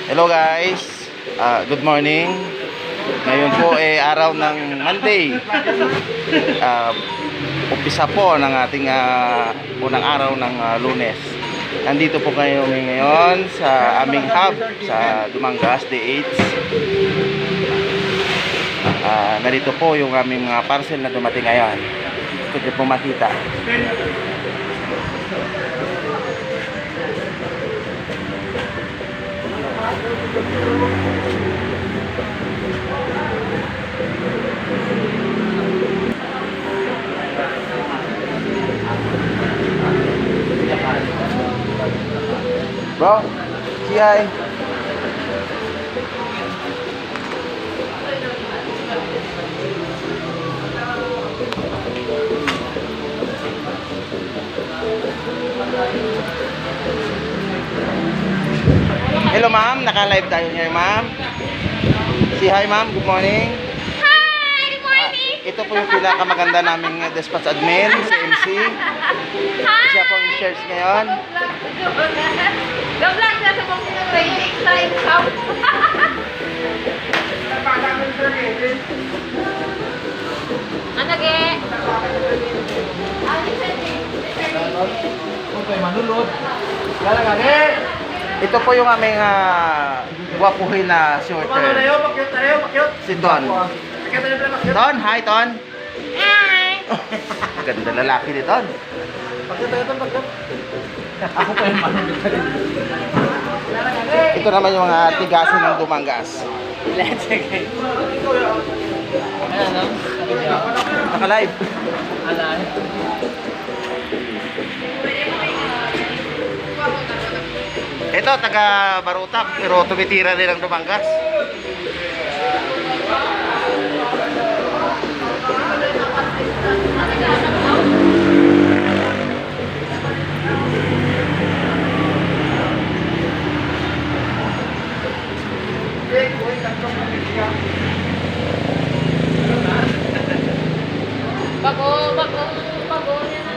Hello guys, good morning. Ngayon po ay araw ng Monday. Umpisa po ng ating unang araw ng Lunes. Nandito po kayo ngayon sa aming hub sa Dumangas, D8. Narito po yung aming parcel na dumating ngayon. Ito nyo po makita. Bro, say hi. Hello ma'am, naka-live tayo ngayon ma'am. Say hi ma'am, good morning. Hi, good morning. Ito po yung pinakamaganda naming dispatch admin, si MC. Siya po yung shares ngayon. Gablang na sa mga training time shop. Ano ge? Ito po yung aming guwapuhin na shorter. Si Don. Don, hi Don. Hi. Ganda lalaki ni Don. Ito naman yung mga tigasin ng Dumangas. Naka-live. Ito, taga Barutak, pero tumitira din ang Dumangas. Bago niya na.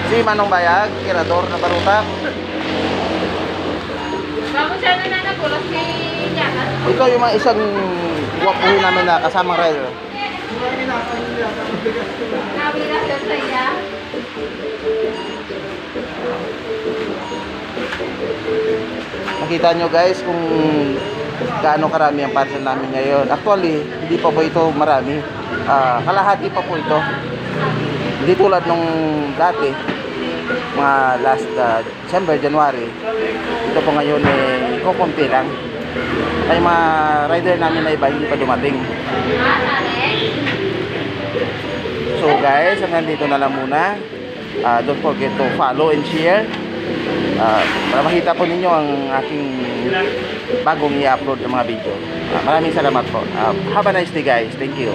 Si Manong Bayag, kirador na Barutak. Bago siya na nagulas kay Jagan. Ito yung mga isang guwapuhin namin na kasamang rider. Nabila siya sa iya. Nakita nyo guys kung gaano karami ang parcel namin ngayon. Actually, hindi pa po ito marami. Kalahati pa po ito. Hindi tulad nung dati, mga last December, January. Ito po ngayon kukunti lang. May mga rider namin na iba hindi pa dumating. So guys, hanggang dito na lang muna. Don't forget to follow and share. Para makita po ninyo ang aking bagong i-upload ng mga video. Maraming salamat po. Have a nice day guys. Thank you.